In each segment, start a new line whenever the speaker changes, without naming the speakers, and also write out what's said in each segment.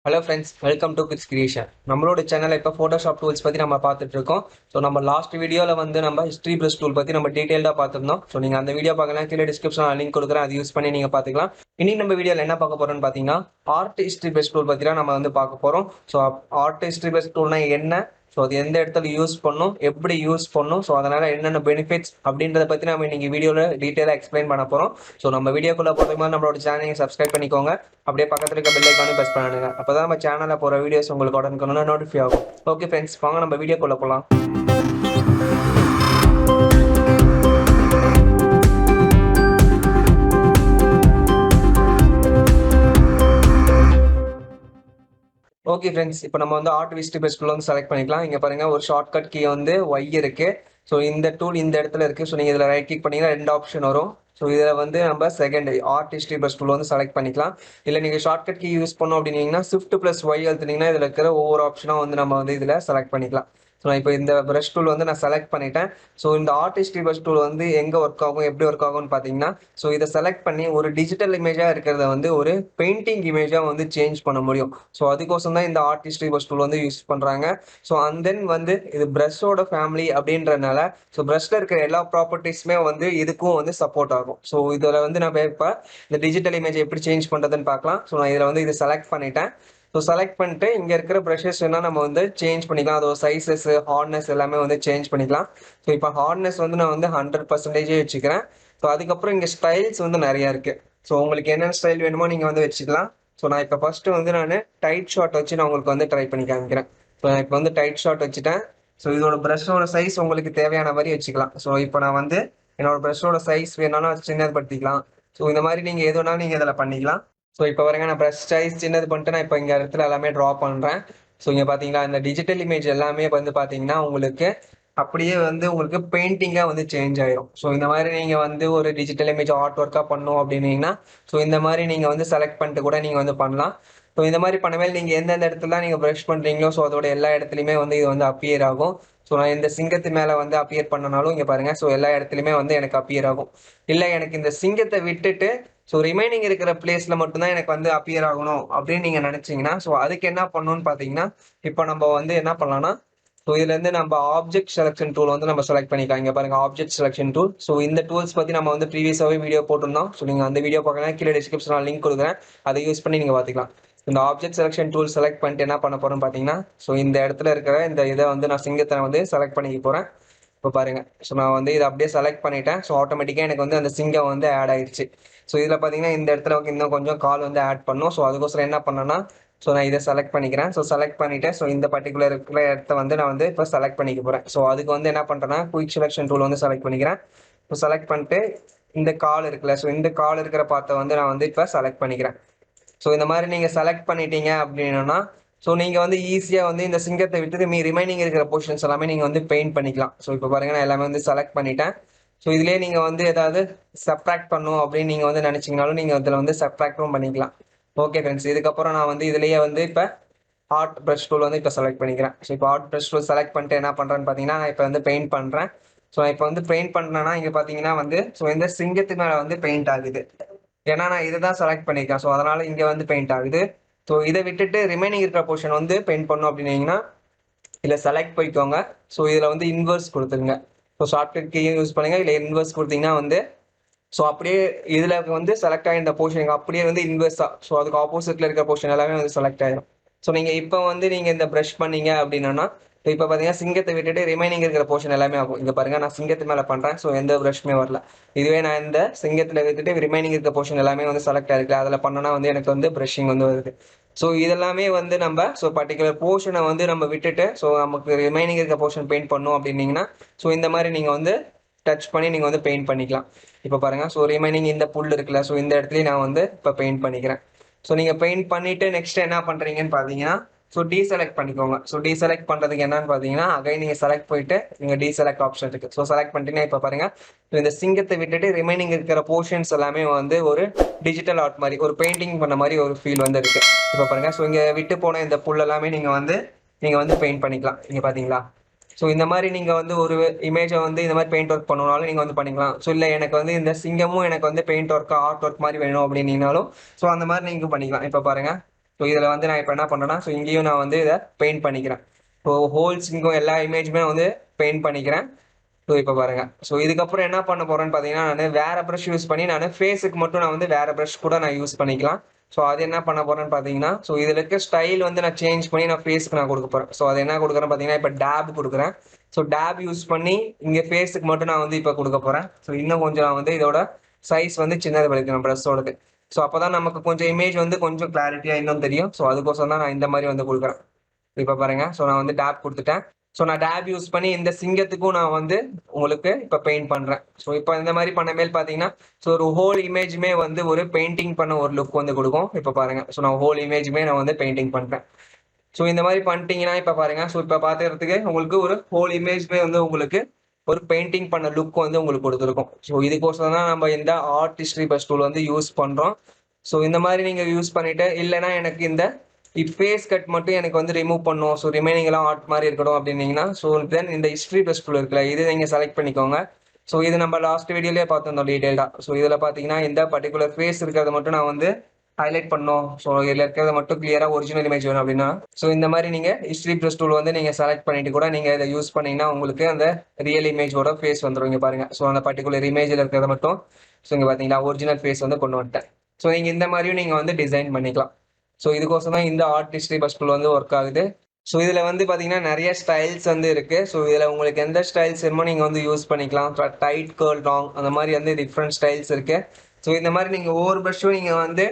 Hello friends, welcome to Krish Creation. நம்மளோட சேனல்ல இப்போ Photoshop tools பத்தி நம்ம பார்த்துட்டு இருக்கோம். ஸோ நம்ம லாஸ்ட் வீடியோல வந்து நம்ம ஹிஸ்டரி பிரஷ் டூல் பத்தி நம்ம டீடைல்டா பார்த்திருந்தோம். ஸோ நீங்க அந்த வீடியோ பார்க்கலாம், கீழே டிஸ்கிரிப்ஷன்ல லிங்க் கொடுக்குறேன், அதை யூஸ் பண்ணி நீங்க பார்த்துக்கலாம். இனி நம்ம வீடியோல என்ன பார்க்க போறோம்னு பார்த்தீங்கன்னா ஆர்ட் ஹிஸ்டரி பிரஷ் டூல் பத்தி தான் நம்ம வந்து பார்க்க போறோம். ஸோ ஆர்ட் ஹிஸ்டரி பிரஷ் டூல்னா என்ன, ஸோ அது எந்த இடத்துல யூஸ் பண்ணும், எப்படி யூஸ் பண்ணும், ஸோ அதனால என்னென்ன பெனிஃபிட்ஸ் அப்படின்றத பத்தி நம்ம இன்னைக்கு வீடியோவில் டீட்டெயிலாக எக்ஸ்பிளைன் பண்ண போறோம். ஸோ நம்ம வீடியோக்குள்ள போகிறதுக்கு முன்னாடி நம்மளோட சேனலை சப்ஸ்கிரைப் பண்ணிக்கோங்க. அப்படியே பக்கத்துல இருக்க பெல் ஐக்கானும் பிரஸ் பண்ணுங்க. அப்பதான் நம்ம சேனல்ல போற வீடியோஸ் உங்களுக்கு உடனுக்குன்னு நோட்டிஃபை ஆகும். ஓகே ஃப்ரெண்ட்ஸ், வாங்க நம்ம வீடியோக்குள்ள போலாம். ஓகே ஃப்ரெண்ட்ஸ், இப்போ நம்ம வந்து ஆர்ட் விஸ்ட் பெஸ்ட் டூல் வந்து செலக்ட் பண்ணிக்கலாம். இங்க பாருங்க, ஒரு ஷார்ட்கட் கீ வந்து ஒய் இருக்கு. ஸோ இந்த டூல் இந்த இடத்துல இருக்கு. ஸோ நீங்க இதுல ரைட் கிளிக் பண்ணீங்கன்னா ரெண்டு ஆப்ஷன் வரும். ஸோ இதில் வந்து நம்ம second art history brush tool வந்து செலக்ட் பண்ணிக்கலாம். இல்லை நீங்கள் ஷார்ட்கட் கீ யூஸ் பண்ணோம் அப்படின்னீங்கன்னா ஷிஃப்ட் ப்ளஸ் ஒய் அழுத்தினீங்கன்னா இதில் இருக்கிற ஒவ்வொரு ஆப்ஷனாக வந்து நம்ம வந்து இதில் செலக்ட் பண்ணிக்கலாம். ஸோ நான் இப்போ இந்த பிரஷ் டூல் வந்து நான் செலக்ட் பண்ணிட்டேன். ஸோ இந்த ஆர்ட் ஹிஸ்டரி பிரஷ் டூல் வந்து எங்கே ஒர்க் ஆகும், எப்படி ஒர்க் ஆகும்னு பார்த்தீங்கன்னா, ஸோ இதை செலக்ட் பண்ணி ஒரு டிஜிட்டல் இமேஜாக இருக்கிறத வந்து ஒரு பெயிண்டிங் இமேஜாக வந்து சேஞ்ச் பண்ண முடியும். ஸோ அதுக்கோசம் தான் இந்த ஆர்ட் ஹிஸ்டரி பிரஷ் டூல் வந்து யூஸ் பண்ணுறாங்க. ஸோ அண்ட் தென் வந்து இது பிரஷோட ஃபேமிலி அப்படின்றனால ஸோ பிரஷ்ல இருக்கிற எல்லா ப்ராப்பர்ட்டிஸுமே வந்து இதுக்கும் வந்து சப்போர்ட் ஆகும். ஸோ இதில் வந்து நம்ம இப்போ இந்த டிஜிட்டல் இமேஜ் எப்படி சேஞ்ச் பண்ணுறதுன்னு பார்க்கலாம். ஸோ நான் இதில் வந்து இதை செலக்ட் பண்ணிட்டேன். ஸோ செலக்ட் பண்ணிட்டு இங்கே இருக்கிற ப்ரஷஸ் வேணால் நம்ம வந்து சேஞ்ச் பண்ணிக்கலாம். அதோட சைஸஸ், ஹார்ட்னஸ் எல்லாமே வந்து சேஞ்ச் பண்ணிக்கலாம். ஸோ இப்போ ஹார்ட்னஸ் வந்து நான் வந்து 100% வச்சுக்கிறேன். ஸோ அதுக்கப்புறம் இங்கே ஸ்டைல்ஸ் வந்து நிறையா இருக்குது. ஸோ உங்களுக்கு என்னென்ன ஸ்டைல் வேணுமோ நீங்கள் வந்து வச்சுக்கலாம். ஸோ நான் இப்போ ஃபஸ்ட்டு வந்து நான் டைட் ஷாட் வச்சு நான் உங்களுக்கு வந்து ட்ரை பண்ணி காமிக்கிறேன். ஸோ நான் இப்போ வந்து டைட் ஷாட் வச்சுட்டேன். ஸோ இதோட ப்ரஷோட சைஸ் உங்களுக்கு தேவையான மாதிரி வச்சுக்கலாம். ஸோ இப்போ நான் வந்து என்னோட ப்ரஷோட சைஸ் வேணாலும் சின்னதுபடுத்திக்கலாம். ஸோ இந்த மாதிரி நீங்கள் எது வேணாலும் நீங்கள் இதில் பண்ணிக்கலாம். ஸோ இப்போ வரங்க, நான் ப்ரஷ் சைஸ் சின்னது பண்ணிட்டு நான் இப்போ இங்கே இடத்துல எல்லாமே ட்ரா பண்ணுறேன். ஸோ இங்கே பார்த்தீங்களா, இந்த டிஜிட்டல் இமேஜ் எல்லாமே வந்து பார்த்தீங்கன்னா உங்களுக்கு அப்படியே வந்து உங்களுக்கு பெயிண்டிங்காக வந்து சேஞ்ச் ஆயிரும். ஸோ இந்த மாதிரி நீங்கள் வந்து ஒரு டிஜிட்டல் இமேஜ் ஆர்ட் ஒர்க்காக பண்ணணும் அப்படின்னீங்கன்னா ஸோ இந்த மாதிரி நீங்கள் வந்து செலக்ட் பண்ணிட்டு கூட நீங்கள் வந்து பண்ணலாம். ஸோ இந்த மாதிரி பண்ணவே நீங்கள் எந்தெந்த இடத்துல நீங்கள் ப்ரஷ் பண்ணுறீங்களோ ஸோ அதோட எல்லா இடத்துலையுமே வந்து இது வந்து அப்பியர் ஆகும். ஸோ நான் இந்த சிங்கத்து மேலே வந்து அப்பியர் பண்ணனாலும் இங்கே பாருங்கள், ஸோ எல்லா இடத்துலையுமே வந்து எனக்கு அப்பியர் ஆகும். இல்லை எனக்கு இந்த சிங்கத்தை விட்டுட்டு ஸோ ரிமைனிங் இருக்கிற பிளேஸில் மட்டும்தான் எனக்கு வந்து அப்பியர் ஆகணும் அப்படின்னு நீங்கள் நினச்சிங்கன்னா ஸோ அதுக்கு என்ன பண்ணணும்னு பார்த்தீங்கன்னா, இப்போ நம்ம வந்து என்ன பண்ணலாம்னா, ஸோ இதுலேருந்து நம்ம ஆப்ஜெக்ட் செலக்ஷன் டூல் வந்து நம்ம செலக்ட் பண்ணிக்கலாம். இங்கே பாருங்க, ஆப்ஜெக்ட் செலக்ஷன் டூல். ஸோ இந்த டூல்ஸ் பற்றி நம்ம வந்து ப்ரீவியஸாகவே வீடியோ போட்டிருந்தோம். ஸோ நீங்கள் அந்த வீடியோ பார்க்கலாம், கீழே டிஸ்கிரிப்ஷனில் லிங்க் கொடுக்குறேன், அதை யூஸ் பண்ணி நீங்கள் பார்த்துக்கலாம். இந்த ஆப்ஜெக்ட் செலக்ஷன் டூல் செலக்ட் பண்ணிட்டு என்ன பண்ண போகிறோம்னு பார்த்தீங்கன்னா, ஸோ இந்த இடத்துல இருக்கிற இந்த இதை வந்து நான் சிங்கத்தை வந்து செலக்ட் பண்ணிக்க போகிறேன். இப்போ பாருங்க, ஸோ நான் வந்து இதை அப்படியே செலக்ட் பண்ணிட்டேன். ஸோ ஆட்டோமேட்டிக்காக எனக்கு வந்து அந்த சிங்கம் வந்து ஆட் ஆயிடுச்சு. ஸோ இதில் பார்த்தீங்கன்னா இந்த இடத்துல இன்னும் கொஞ்சம் கால் வந்து ஆட் பண்ணும். ஸோ அதுக்கோசரம் என்ன பண்ணேன்னா, ஸோ நான் இதை செலக்ட் பண்ணிக்கிறேன். ஸோ செலக்ட் பண்ணிவிட்டு ஸோ இந்த பர்டிகுலர் இருக்கிற இடத்த வந்து நான் வந்து இப்போ செலக்ட் பண்ணிக்க போகிறேன். ஸோ அதுக்கு வந்து என்ன பண்ணுறேன்னா, குயிக் செலக்ஷன் டூல் வந்து செலக்ட் பண்ணிக்கிறேன். ஸோ செலக்ட் பண்ணிட்டு இந்த கால் இருக்குல்ல, ஸோ இந்த கால் இருக்கிற பார்த்த வந்து நான் வந்து இப்போ செலக்ட் பண்ணிக்கிறேன். ஸோ இந்த மாதிரி நீங்கள் செலக்ட் பண்ணிட்டீங்க அப்படின்னா ஸோ நீங்கள் வந்து ஈஸியாக வந்து இந்த சிங்கத்தை விட்டு ரிமைனிங் இருக்கிற போர்ஷன்ஸ் எல்லாமே நீங்கள் வந்து பெயிண்ட் பண்ணிக்கலாம். ஸோ இப்போ பாருங்க, நான் எல்லாமே வந்து செலக்ட் பண்ணிட்டேன். ஸோ இதுலேயே நீங்கள் வந்து ஏதாவது சப்ராக்ட் பண்ணும் அப்படின்னு நீங்கள் வந்து நினச்சிங்கனாலும் நீங்கள் இதில் வந்து சப்ராக்டும் பண்ணிக்கலாம். ஓகே ஃப்ரெண்ட்ஸ், இதுக்கப்புறம் நான் வந்து இதுலேயே வந்து இப்போ ஆர்ட் ப்ரஷ் டூல் வந்து இப்போ செலக்ட் பண்ணிக்கிறேன். ஸோ இப்போ ஆர்ட் ப்ரஷ் டூல் செலக்ட் பண்ணிட்டு என்ன பண்ணுறேன்னு பார்த்தீங்கன்னா, நான் இப்போ வந்து பெயிண்ட் பண்ணுறேன். ஸோ நான் இப்போ வந்து பெயிண்ட் பண்ணுறேன்னா இங்கே பார்த்தீங்கன்னா வந்து ஸோ இந்த சிங்கத்து மேலே வந்து பெயிண்ட் ஆகுது. ஏன்னா நான் இதை தான் செலக்ட் பண்ணியிருக்கேன். ஸோ அதனால இங்கே வந்து பெயிண்ட் ஆகுது. ஸோ இதை விட்டுட்டு ரிமைனிங் இருக்கிற போர்ஷன் வந்து பெயிண்ட் பண்ணோம் அப்படின்னீங்கன்னா இதில் செலக்ட் போய்க்கோங்க. ஸோ இதில் வந்து இன்வெர்ஸ் கொடுத்துருங்க. ஸோ ஷார்ட்கட் கீ யூஸ் பண்ணுங்க. இல்லை இன்வெர்ஸ் கொடுத்தீங்கன்னா வந்து ஸோ அப்படியே இதில் வந்து செலக்ட் ஆகிருந்த போர்ஷன் அப்படியே வந்து இன்வெர்ஸாக ஸோ அதுக்கு ஆப்போசிட்டில் இருக்கிற போர்ஷன் எல்லாமே வந்து செலக்ட் ஆகிடும். ஸோ நீங்கள் இப்போ வந்து நீங்கள் இந்த ப்ரஷ் பண்ணீங்க அப்படின்னா இப்போ பார்த்தீங்கன்னா சிங்கத்தை விட்டுட்டு ரிமைனிங் இருக்கிற போர்ஷன் எல்லாமே ஆகும். இங்கே பாருங்க, நான் சிங்கத்து மேலே பண்ணுறேன். ஸோ எந்த ப்ரஷ்மே வரல. இதுவே நான் இந்த சிங்கத்தில் விட்டுட்டு ரிமைனிங் இருக்க போர்ஷன் எல்லாமே வந்து செலக்ட் ஆகிருக்கு. அதில் பண்ணனா வந்து எனக்கு வந்து ப்ரஷிங் வந்து வருது. ஸோ இதெல்லாமே வந்து நம்ம ஸோ பர்டிகுலர் போர்ஷனை வந்து நம்ம விட்டுட்டு ஸோ நமக்கு ரிமைனிங் இருக்க போர்ஷன் பெயிண்ட் பண்ணோம் அப்படின்னீங்கன்னா ஸோ இந்த மாதிரி நீங்கள் வந்து டச் பண்ணி நீங்கள் வந்து பெயிண்ட் பண்ணிக்கலாம். இப்போ பாருங்க, ஸோ ரிமைனிங் இந்த புல் இருக்குல்ல, ஸோ இந்த இடத்துலையும் நான் வந்து இப்போ பெயிண்ட் பண்ணிக்கிறேன். ஸோ நீங்கள் பெயிண்ட் பண்ணிட்டு நெக்ஸ்ட் என்ன பண்ணுறீங்கன்னு பார்த்தீங்கன்னா ஸோ டீசெலக்ட் பண்ணிக்கோங்க. ஸோ டீசெலக்ட் பண்ணுறதுக்கு என்னன்னு பார்த்தீங்கன்னா அகைன் நீங்கள் செலக்ட் போயிட்டு நீங்கள் டீசெலக்ட் ஆப்ஷன் இருக்குது. ஸோ செலக்ட் பண்ணிட்டீங்கன்னா இப்போ பாருங்க, இந்த சிங்கத்தை விட்டுட்டு ரிமைனிங் இருக்கிற போர்ஷன்ஸ் எல்லாமே வந்து ஒரு டிஜிட்டல் ஆர்ட் மாதிரி ஒரு பெயிண்டிங் பண்ண மாதிரி ஒரு ஃபீல் வந்து இருக்குது. இப்போ பாருங்க, ஸோ இங்கே விட்டு போன இந்த புல் எல்லாமே நீங்கள் வந்து பெயிண்ட் பண்ணிக்கலாம். இங்கே பார்த்தீங்களா, ஸோ இந்த மாதிரி நீங்கள் வந்து ஒரு இமேஜை வந்து இந்த மாதிரி பெயிண்ட் ஒர்க் பண்ணணும்னாலும் நீங்கள் வந்து பண்ணிக்கலாம். ஸோ இல்லை எனக்கு வந்து இந்த சிங்கமும் எனக்கு வந்து பெயிண்ட் ஒர்க் ஆர்ட் ஒர்க் மாதிரி வேணும் அப்படின்னீங்கனாலும் ஸோ அந்த மாதிரி நீங்கள் பண்ணிக்கலாம். இப்போ பாருங்கள், ஸோ இதில் வந்து நான் இப்போ என்ன பண்ணுறேன்னா, ஸோ இங்கேயும் நான் வந்து இதை பெயிண்ட் பண்ணிக்கிறேன். ஸோ ஹோல்ஸ் இங்கே எல்லா இமேஜுமே வந்து பெயிண்ட் பண்ணிக்கிறேன். ஸோ இப்போ பாருங்க. ஸோ இதுக்கப்புறம் என்ன பண்ண போறேன்னு பார்த்தீங்கன்னா, நான் வேற ப்ரஷ் யூஸ் பண்ணி நான் ஃபேஸுக்கு மட்டும் நான் வந்து வேற ப்ரஷ் கூட நான் யூஸ் பண்ணிக்கலாம். ஸோ அது என்ன பண்ண போறேன்னு பார்த்தீங்கன்னா, ஸோ இதில் இருக்க ஸ்டைல் வந்து நான் சேஞ்ச் பண்ணி நான் ஃபேஸ்க்கு நான் கொடுக்க போறேன். ஸோ அது என்ன கொடுக்குறேன் பார்த்தீங்கன்னா, இப்போ டேப் கொடுக்குறேன். ஸோ டேப் யூஸ் பண்ணி இங்கே ஃபேஸுக்கு மட்டும் நான் வந்து இப்போ கொடுக்க போறேன். ஸோ இன்னும் கொஞ்சம் நான் வந்து இதோட சைஸ் வந்து சின்னது பண்ணிக்கிறேன் ப்ரஷோடது. ஸோ அப்பதான் நமக்கு கொஞ்சம் இமேஜ் வந்து கொஞ்சம் கிளாரிட்டியா இன்னும் தெரியும். ஸோ அதுக்கோசரம் தான் நான் இந்த மாதிரி வந்து கொடுக்குறேன். இப்போ பாருங்க. ஸோ நான் வந்து டேப் கொடுத்துட்டேன். ஸோ நான் டேப் யூஸ் பண்ணி இந்த சிங்கத்துக்கும் நான் வந்து உங்களுக்கு இப்போ பெயிண்ட் பண்றேன். ஸோ இப்போ இந்த மாதிரி பண்ண மேல் பார்த்தீங்கன்னா, ஸோ ஒரு ஹோல் இமேஜுமே வந்து ஒரு பெயிண்டிங் பண்ண ஒரு லுக் வந்து கொடுக்கும். இப்போ பாருங்க. ஸோ நான் ஹோல் இமேஜுமே நான் வந்து பெயிண்டிங் பண்றேன். ஸோ இந்த மாதிரி பண்ணிட்டீங்கன்னா இப்போ பாருங்க. ஸோ இப்போ பார்த்துக்கிறதுக்கு உங்களுக்கு ஒரு ஹோல் இமேஜ்மே வந்து உங்களுக்கு ஒரு பெயிண்டிங் பண்ண லுக் வந்து உங்களுக்கு கொடுத்துருக்கும். ஸோ இதுக்கோசரம் தான் நம்ம இந்த ஆர்ட் ஹிஸ்டரி பஸ் டூல் வந்து யூஸ் பண்றோம். ஸோ இந்த மாதிரி நீங்க யூஸ் பண்ணிட்டு இல்லைன்னா எனக்கு இந்த ஃபேஸ் கட் மட்டும் எனக்கு வந்து ரிமூவ் பண்ணும். ஸோ ரிமைனிங் எல்லாம் ஆர்ட் மாதிரி இருக்கணும் அப்படின்னீங்கன்னா, ஸோ தென் இந்த ஹிஸ்டரி பஸ் டூல் இருக்குல்ல, இது நீங்க செலக்ட் பண்ணிக்கோங்க. ஸோ இது நம்ம லாஸ்ட் வீடியோலேயே பார்த்துருந்தோம் டீடைல்டா. ஸோ இதில் பார்த்தீங்கன்னா இந்த பர்டிகுலர் ஃபேஸ் இருக்கிறத மட்டும் நான் வந்து ஹைலைட் பண்ணோம். ஸோ இதில் இருக்கிறத மட்டும் கிளியரா ஒரிஜினல் இமேஜ் வேணும் அப்படின்னா, ஸோ இந்த மாதிரி நீங்க ஹிஸ்டரி ப்ளஸ் டூல் வந்து நீங்க செலக்ட் பண்ணிட்டு கூட நீங்க இதை யூஸ் பண்ணீங்கன்னா உங்களுக்கு அந்த ரியல் இமேஜோட ஃபேஸ் வந்துடும். இங்க பாருங்க. ஸோ அந்த பர்டிகுலர் இமேஜில் இருக்கிறத மட்டும் ஸோ இங்க பாத்தீங்களா ஒரிஜினல் ஃபேஸ் வந்து கொண்டு வந்துட்டேன். ஸோ நீங்க இந்த மாதிரியும் நீங்க வந்து டிசைன் பண்ணிக்கலாம். ஸோ இதுக்கோசம் தான் இந்த ஆர்ட் ஹிஸ்டரி பஸ் டூல் வந்து ஒர்க் ஆகுது. ஸோ இதில் வந்து பார்த்தீங்கன்னா நிறைய ஸ்டைல்ஸ் வந்து இருக்கு. ஸோ இதில் உங்களுக்கு எந்த ஸ்டைல்ஸ் வேணுமோ நீங்கள் வந்து யூஸ் பண்ணிக்கலாம். டைட் கேர்ள் லாங் அந்த மாதிரி வந்து டிஃப்ரெண்ட் ஸ்டைல்ஸ் இருக்கு. ஸோ இந்த மாதிரி நீங்கள் ஒவ்வொரு ப்ரஷ்ஷும் நீங்கள் வந்து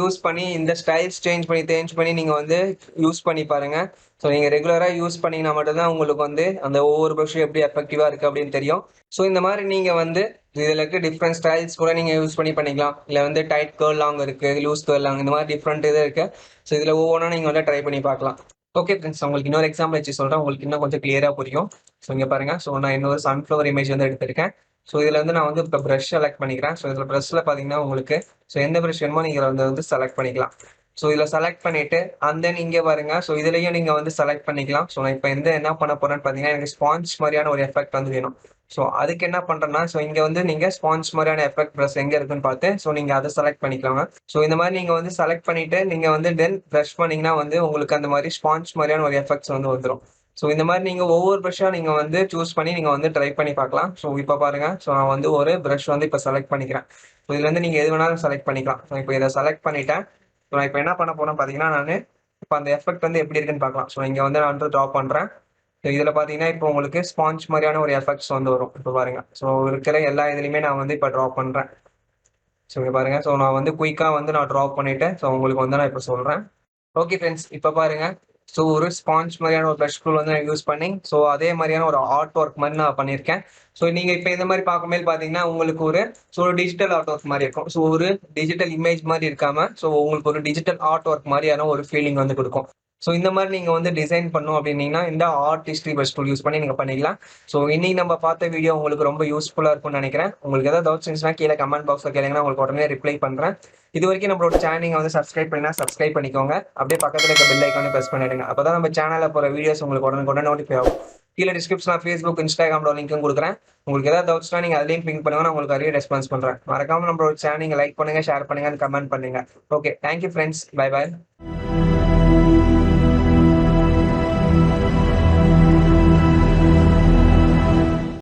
யூஸ் பண்ணி இந்த ஸ்டைல்ஸ் சேஞ்ச் பண்ணி நீங்கள் வந்து யூஸ் பண்ணி பாருங்க. ஸோ நீங்கள் ரெகுலராக யூஸ் பண்ணீங்கன்னா மட்டும்தான் உங்களுக்கு வந்து அந்த ஒவ்வொரு ப்ரஷ்ஷும் எப்படி எஃபெக்டிவாக இருக்குது அப்படின்னு தெரியும். ஸோ இந்த மாதிரி நீங்கள் வந்து இதில் இருக்க டிஃப்ரெண்ட் ஸ்டைல்ஸ் கூட நீங்கள் யூஸ் பண்ணி பண்ணிக்கலாம். இல்லை வந்து டைட் கேர்ள் லாங் இருக்குது, லூஸ் கேர்ள் லாங், இந்த மாதிரி டிஃப்ரெண்ட் இது இருக்குது. ஸோ இதில் ஒவ்வொன்றா நீங்கள் வந்து ட்ரை பண்ணி பார்க்கலாம். ஓகே ஃப்ரெண்ட்ஸ், உங்களுக்கு இன்னொரு எக்ஸாம்பிள் வச்சு சொல்கிறேன். உங்களுக்கு இன்னும் கொஞ்சம் கிளியராக புரியும். ஸோ இங்கே பாருங்க. ஸோ நான் இன்னொரு சன்ஃப்ளவர் இமேஜ் வந்து எடுத்திருக்கேன். ஸோ இதில் வந்து நான் வந்து இப்போ ப்ரஷ் செலக்ட் பண்ணிக்கிறேன். ஸோ இதில் ப்ரஷ்ல பார்த்தீங்கன்னா உங்களுக்கு ஸோ எந்த ப்ரஷ் வேணுமோ நீங்கள் வந்து செலக்ட் பண்ணிக்கலாம். ஸோ இதில் செலக்ட் பண்ணிட்டு அண்ட் தென் இங்கே பாருங்க. ஸோ இதுலையும் நீங்கள் வந்து செலக்ட் பண்ணிக்கலாம். ஸோ நான் இப்போ என்ன பண்ண போறேன்னு பார்த்தீங்கன்னா எனக்கு ஸ்பாஞ்ச் மாதிரியான ஒரு எஃபெக்ட் வந்து வேணும். ஸோ அதுக்கு என்ன பண்றேன்னா, ஸோ இங்க வந்து நீங்க ஸ்பாஞ்ச் மாதிரியான எஃபெக்ட் ப்ரஷ் எங்க இருக்குன்னு பார்த்து ஸோ நீங்க அதை செலக்ட் பண்ணிக்கலாம். ஸோ இந்த மாதிரி நீங்க வந்து செலக்ட் பண்ணிட்டு நீங்க வந்து தென் ப்ரஷ் பண்ணீங்கன்னா வந்து உங்களுக்கு அந்த மாதிரி ஸ்பாஞ்ச் மாதிரியான ஒரு எஃபெக்ட்ஸ் வந்து வந்துடும். ஸோ இந்த மாதிரி நீங்க ஒவ்வொரு ப்ரஷ்ஷா நீங்க வந்து சூஸ் பண்ணி நீங்க வந்து ட்ரை பண்ணி பார்க்கலாம். ஸோ இப்போ பாருங்க. ஸோ நான் வந்து ஒரு ப்ரஷ் வந்து இப்போ செலக்ட் பண்ணிக்கிறேன். ஸோ இதுல இருந்து நீங்க எது வேணாலும் செலக்ட் பண்ணிக்கலாம். ஸோ இப்போ இதை செலக்ட் பண்ணிட்டேன். ஸோ நான் இப்போ என்ன பண்ண போறேன் பார்த்தீங்கன்னா, நான் இப்போ அந்த எஃபெக்ட் வந்து எப்படி இருக்குன்னு பார்க்கலாம். ஸோ இங்க வந்து நான் வந்து ட்ரா பண்றேன். இதுல பாத்தீங்கன்னா இப்போ உங்களுக்கு ஸ்பாஞ்ச் மாதிரியான ஒரு எஃபெக்ட்ஸ் வந்து வரும். இப்போ பாருங்க. ஸோ இருக்கிற எல்லா இதுலையுமே நான் வந்து இப்போ ட்ரா பண்றேன். ஸோ இங்க பாருங்க. ஸோ நான் வந்து குயிக்கா வந்து நான் ட்ரா பண்ணிட்டேன். ஸோ உங்களுக்கு வந்து நான் இப்போ சொல்றேன். ஓகே ஃப்ரெண்ட்ஸ், இப்போ பாருங்க. ஸோ ஒரு ஸ்பாஞ்ச் மாதிரியான ஒரு ப்ரஷ் டூல் வந்து நான் யூஸ் பண்ணி ஸோ அதே மாதிரியான ஒரு ஆர்ட் ஒர்க் மாதிரி நான் பண்ணியிருக்கேன். ஸோ நீங்க இப்போ இந்த மாதிரி பார்க்கும்போது பார்த்தீங்கன்னா உங்களுக்கு ஒரு டிஜிட்டல் ஆர்ட் ஒர்க் மாதிரி இருக்கும். ஸோ ஒரு டிஜிட்டல் இமேஜ் மாதிரி இருக்காம ஸோ உங்களுக்கு ஒரு டிஜிட்டல் ஆர்ட் ஒர்க் மாதிரியான ஒரு ஃபீலிங் வந்து கொடுக்கும். ஸோ இந்த மாதிரி நீங்க வந்து டிசைன் பண்ணும் அப்படின்னீங்கன்னா இந்த art history brush tool use பண்ணி நீங்க பண்ணிக்கலாம். ஸோ இன்னைக்கு நம்ம பார்த்த வீடியோ உங்களுக்கு ரொம்ப யூஸ்ஃபுல்லா இருக்கும்னு நினைக்கிறேன். உங்களுக்கு ஏதாவது டவுட்ஸ் இருந்துச்சுன்னா கீழே கமெண்ட் பாக்ஸ்ல கேளுங்கன்னா உங்களுக்கு உடனே ரிப்ளை பண்றேன். இது வரைக்கும் நம்மளோட சேனல் வந்து சப்ஸ்கிரைப் பண்ணினா சப்ஸ்கிரைப் பண்ணிக்கோங்க. அப்படியே பக்கத்துல இருக்க பெல் ஐக்கானை பிரஸ் பண்ணிடுங்க. அப்பதான் நம்ம சேனல்ல போற வீடியோஸ் உங்களுக்கு உடனே நோட்டிஃபை ஆகும். கீழே டிஸ்கிரிப்ஷன்ல Facebook, Instagramல லிங்க்கும் கொடுக்குறேன். உங்களுக்கு ஏதாவது டவுட்ஸ்னா நீங்க அதுலயும் பிங்க் பண்ணுங்க. நான் உங்களுக்கு நிறைய ரெஸ்பான்ஸ் பண்றேன். மறக்காம நம்மளோட சேனல் லைக் பண்ணுங்க, ஷேர் பண்ணுங்க, கமெண்ட் பண்ணுங்க. Okay, thank you friends. Bye by.